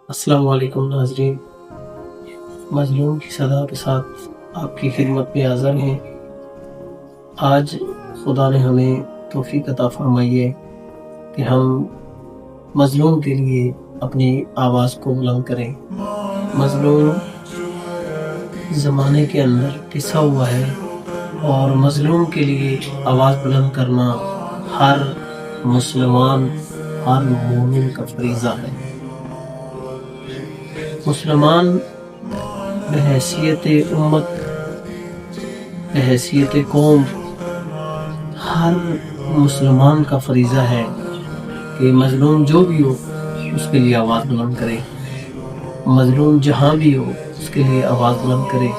السلام علیکم ناظرین، مظلوم کی صدا کے ساتھ آپ کی خدمت میں حاضر ہیں۔ آج خدا نے ہمیں توفیق عطا فرمائی ہے کہ ہم مظلوم کے لیے اپنی آواز کو بلند کریں۔ مظلوم زمانے کے اندر پسا ہوا ہے اور مظلوم کے لیے آواز بلند کرنا ہر مسلمان، ہر مومن کا فریضہ ہے۔ مسلمان بحیثیت امت، بحیثیت قوم، ہر مسلمان کا فریضہ ہے کہ مظلوم جو بھی ہو اس کے لیے آواز بلند کرے، مظلوم جہاں بھی ہو اس کے لیے آواز بلند کرے۔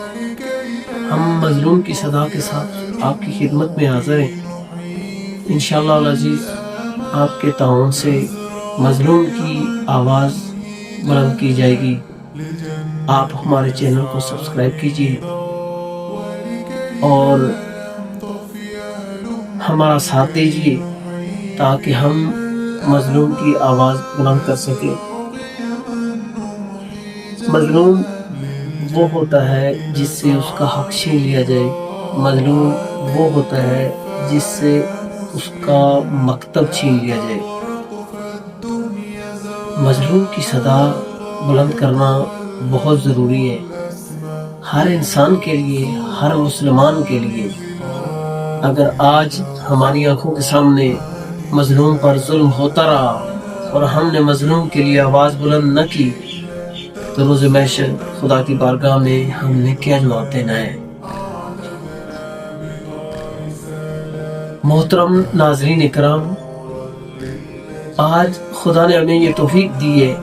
ہم مظلوم کی صدا کے ساتھ آپ کی خدمت میں حاضر ہیں۔ انشاءاللہ العزیز آپ کے تعاون سے مظلوم کی آواز بلند کی جائے گی۔ آپ ہمارے چینل کو سبسکرائب کیجیے اور ہمارا ساتھ دیجیے تاکہ ہم مظلوم کی آواز بلند کر سکیں۔ مظلوم وہ ہوتا ہے جس سے اس کا حق چھین لیا جائے، مظلوم وہ ہوتا ہے جس سے اس کا مکتب چھین لیا جائے۔ مظلوم کی صدا بلند کرنا بہت ضروری ہے، ہر انسان کے لیے، ہر مسلمان کے لیے۔ اگر آج ہماری آنکھوں کے سامنے مظلوم پر ظلم ہوتا رہا اور ہم نے مظلوم کے لیے آواز بلند نہ کی تو روز محشر خدا کی بارگاہ میں ہم نے کیا جواب دینا ہے؟ محترم ناظرین اکرام، آج خدا نے ہمیں یہ توفیق دی ہے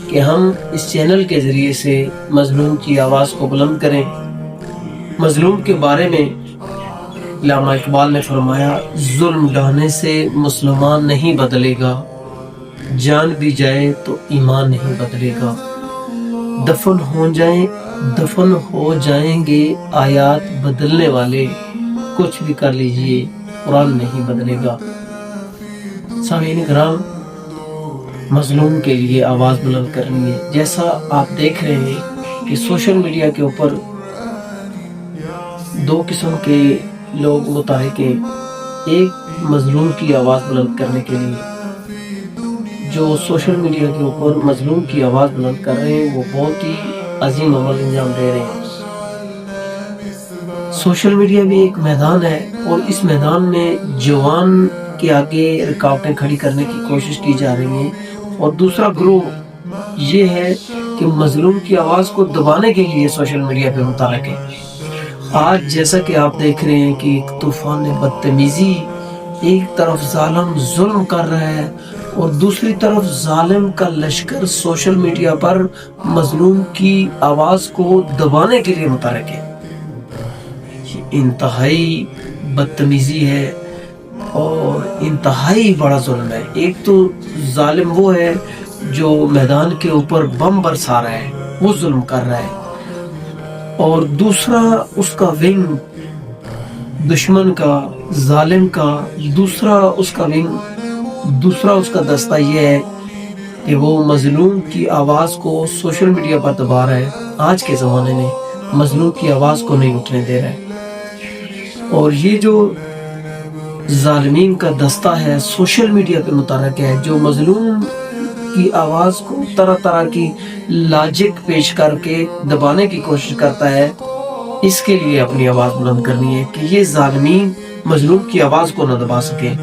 کہ ہم اس چینل کے ذریعے سے مظلوم کی آواز کو بلند کریں۔ مظلوم کے بارے میں علامہ اقبال نے فرمایا، ظلم ڈھانے سے مسلمان نہیں بدلے گا، جان بھی جائے تو ایمان نہیں بدلے گا۔ دفن ہو جائیں گے آیات بدلنے والے، کچھ بھی کر لیجئے قرآن نہیں بدلے گا۔ سامعین کرام، مظلوم کے لیے آواز بلند کرنی ہے۔ جیسا آپ دیکھ رہے ہیں کہ سوشل میڈیا کے اوپر دو قسم کے لوگ متحرک ہیں۔ ایک مظلوم کی آواز بلند کرنے کے لیے جو سوشل میڈیا کے اوپر مظلوم کی آواز بلند کر رہے ہیں، وہ بہت ہی عظیم عمل انجام دے رہے ہیں۔ سوشل میڈیا بھی ایک میدان ہے اور اس میدان میں جوان کے آگے رکاوٹیں کھڑی کرنے کی کوشش کی جا رہی ہیں، اور دوسرا گروہ یہ ہے کہ مظلوم کی آواز کو دبانے کے لیے سوشل میڈیا پہ متحرک ہے۔ آج جیسا کہ آپ دیکھ رہے ہیں کہ ایک طوفان بدتمیزی، ایک طرف ظالم ظلم کر رہا ہے اور دوسری طرف ظالم کا لشکر سوشل میڈیا پر مظلوم کی آواز کو دبانے کے لیے متحرک ہے۔ یہ انتہائی بدتمیزی ہے اور انتہائی بڑا ظلم ہے۔ ایک تو ظالم وہ ہے جو میدان کے اوپر بم برسا رہا ہے، وہ ظلم کر رہا ہے، اور دوسرا اس کا ونگ، دشمن کا، ظالم کا دوسرا اس کا ونگ، دوسرا اس کا دستہ یہ ہے کہ وہ مظلوم کی آواز کو سوشل میڈیا پر دبا رہا ہے۔ آج کے زمانے میں مظلوم کی آواز کو نہیں اٹھنے دے رہا ہے، اور یہ جو ظالمین کا دستہ ہے سوشل میڈیا پہ متحرک ہے، جو مظلوم کی آواز کو طرح طرح کی لاجک پیش کر کے دبانے کی کوشش کرتا ہے۔ اس کے لیے اپنی آواز بلند کرنی ہے کہ یہ ظالمین مظلوم کی آواز کو نہ دبا سکے۔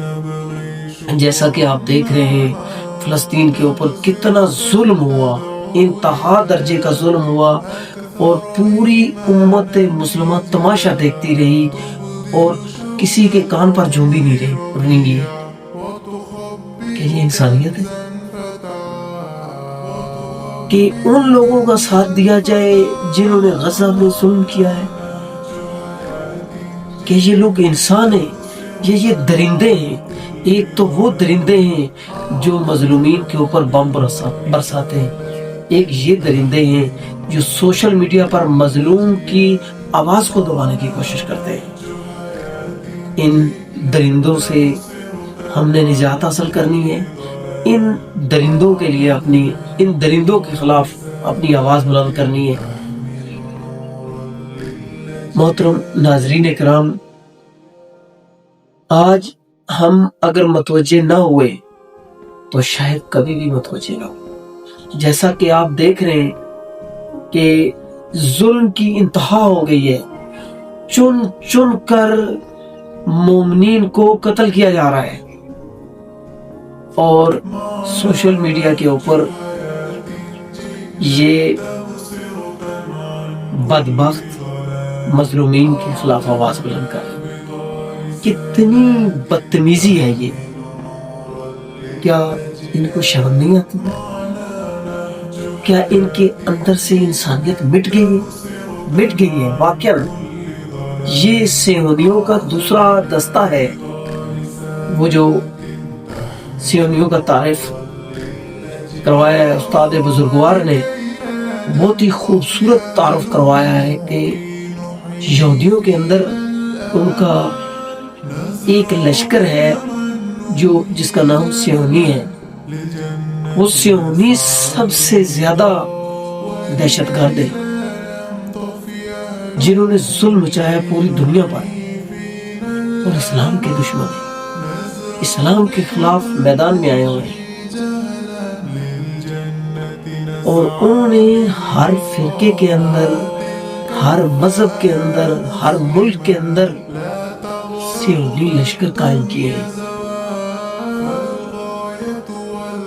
جیسا کہ آپ دیکھ رہے ہیں فلسطین کے اوپر کتنا ظلم ہوا، انتہا درجے کا ظلم ہوا، اور پوری امت مسلمہ تماشا دیکھتی رہی اور کسی کے کان پر جھوم بھی نہیں رہی۔ کہ یہ انسانیت ہے کہ ان لوگوں کا ساتھ دیا جائے جنہوں نے غزہ میں ظلم کیا ہے؟ کہ یہ لوگ انسان ہیں، یہ درندے ہیں۔ ایک تو وہ درندے ہیں جو مظلومین کے اوپر بم برساتے ہیں، ایک یہ درندے ہیں جو سوشل میڈیا پر مظلوم کی آواز کو دبانے کی کوشش کرتے ہیں۔ ان درندوں سے ہم نے نجات حاصل کرنی ہے۔ ان درندوں کے لیے اپنی ان درندوں کے خلاف اپنی آواز بلند کرنی ہے۔ محترم ناظرین کرام، آج ہم اگر متوجہ نہ ہوئے تو شاید کبھی بھی متوجہ نہ ہو۔ جیسا کہ آپ دیکھ رہے ہیں کہ ظلم کی انتہا ہو گئی ہے، چن چن کر مومنین کو قتل کیا جا رہا ہے، اور سوشل میڈیا کے اوپر یہ بدبخت مظلومین کے خلاف آواز بلند کر رہے ہیں۔ کتنی بدتمیزی ہے یہ! کیا ان کو شرم نہیں آتی؟ کیا ان کے اندر سے انسانیت مٹ گئی ہے؟ واقعا یہ صہیونیوں کا دوسرا دستہ ہے، وہ جو صہیونیوں کا تعارف کروایا ہے استاد بزرگوار نے، بہت ہی خوبصورت تعارف کروایا ہے کہ یہودیوں کے اندر ان کا ایک لشکر ہے جس کا نام صہیونی ہے۔ وہ صہیونی سب سے زیادہ دہشت گرد ہے، جنہوں نے ظلم مچایا پوری دنیا پر، اور اسلام کے دشمن ہیں، اسلام کے خلاف میدان میں آئے ہوئے ہیں، اور انہوں نے ہر فرقے کے اندر، ہر مذہب کے اندر، ہر ملک کے اندر صہیونی لشکر قائم کیے ہیں۔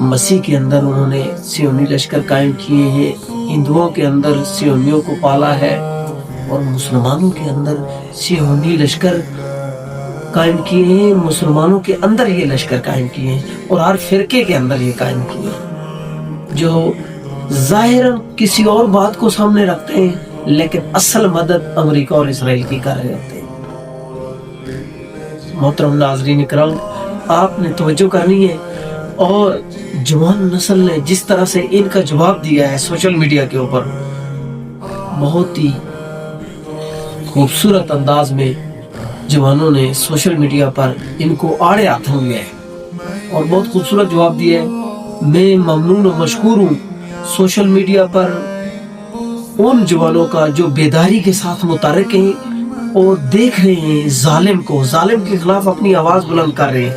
مسیح کے اندر انہوں نے صہیونی لشکر قائم کیے ہیں، ہندوؤں کے اندر صہیونیوں کو پالا ہے، اور مسلمانوں کے اندر صہیونی لشکر قائم کیے ہیں، مسلمانوں کے اندر یہ لشکر قائم کیے ہیں، اور ہر فرقے کے اندر یہ قائم کیے ہیں، جو ظاہراً کسی اور بات کو سامنے رکھتے ہیں لیکن اصل مدد امریکہ اور اسرائیل کی کر رہے ہوتے ہیں۔ محترم ناظرین کرام، آپ نے توجہ کرنی ہے، اور جوان نسل نے جس طرح سے ان کا جواب دیا ہے سوشل میڈیا کے اوپر، بہت ہی خوبصورت انداز میں جوانوں نے سوشل میڈیا پر ان کو آڑے ہاتھوں لیا ہے اور بہت خوبصورت جواب دیا ہے۔ میں ممنون و مشکور ہوں سوشل میڈیا پر ان جوانوں کا جو بیداری کے ساتھ متحرک ہیں اور دیکھ رہے ہیں ظالم کے خلاف اپنی آواز بلند کر رہے ہیں۔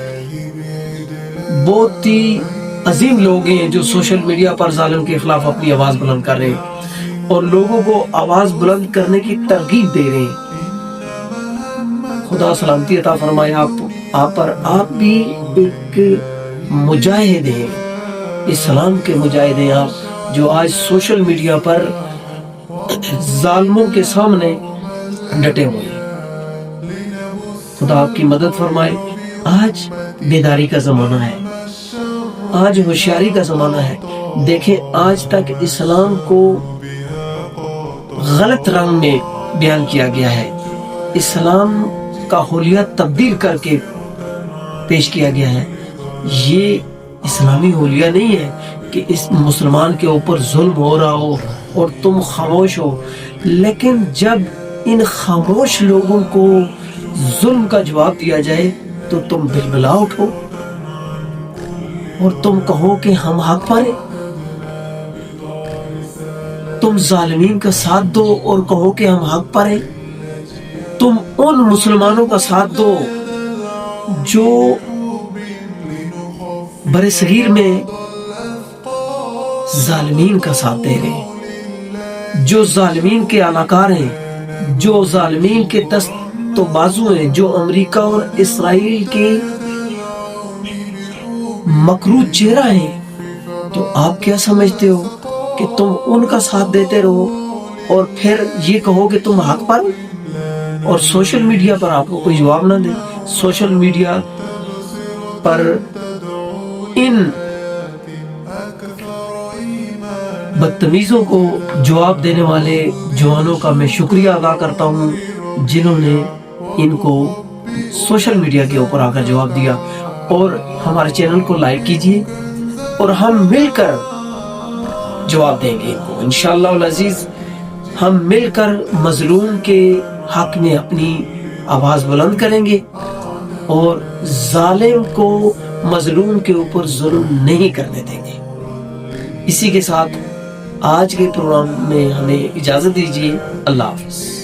بہت ہی عظیم لوگ ہیں جو سوشل میڈیا پر ظالم کے خلاف اپنی آواز بلند کر رہے ہیں اور لوگوں کو آواز بلند کرنے کی ترغیب دے رہے ہیں۔ خدا سلامتی عطا فرمائے آپ پر۔ آپ بھی ایک مجاہد ہیں، اسلام کے مجاہد ہیں آپ، جو آج سوشل میڈیا پر ظالموں کے سامنے ڈٹے ہوئے ہیں۔ خدا آپ کی مدد فرمائے۔ آج بیداری کا زمانہ ہے، آج ہوشیاری کا زمانہ ہے۔ دیکھیں، آج تک اسلام کو غلط رنگ میں بیان کیا گیا ہے، اسلام کا حلیہ تبدیل کر کے پیش کیا گیا ہے۔ یہ اسلامی حلیہ نہیں ہے کہ اس مسلمان کے اوپر ظلم ہو رہا ہو اور تم خاموش ہو، لیکن جب ان خاموش لوگوں کو ظلم کا جواب دیا جائے تو تم بلبلا اٹھو اور تم کہو کہ ہم حق پر ہیں۔ تم ظالمین کا ساتھ دو اور کہو کہ ہم حق پر ہیں۔ تم ان مسلمانوں کا ساتھ دو جو برصغیر میں ظالمین کا ساتھ دے رہے ہیں، جو ظالمین کے اعلیٰ ہیں، جو ظالمین کے دست و بازو ہیں، جو امریکہ اور اسرائیل کے مکروہ چہرہ ہیں۔ تو آپ کیا سمجھتے ہو کہ تم ان کا ساتھ دیتے رہو اور پھر یہ کہو کہ تم حق پر، اور سوشل میڈیا پر آپ کو کوئی جواب نہ دے؟ سوشل میڈیا پر ان بدتمیزوں کو جواب دینے والے جوانوں کا میں شکریہ ادا کرتا ہوں، جنہوں نے ان کو سوشل میڈیا کے اوپر آ کر جواب دیا۔ اور ہمارے چینل کو لائک کیجیے اور ہم مل کر جواب دیں گے ان کو انشاءاللہ العزیز۔ ہم مل کر مظلوم کے حق میں اپنی آواز بلند کریں گے اور ظالم کو مظلوم کے اوپر ظلم نہیں کرنے دیں گے۔ اسی کے ساتھ آج کے پروگرام میں ہمیں اجازت دیجیے. اللہ حافظ.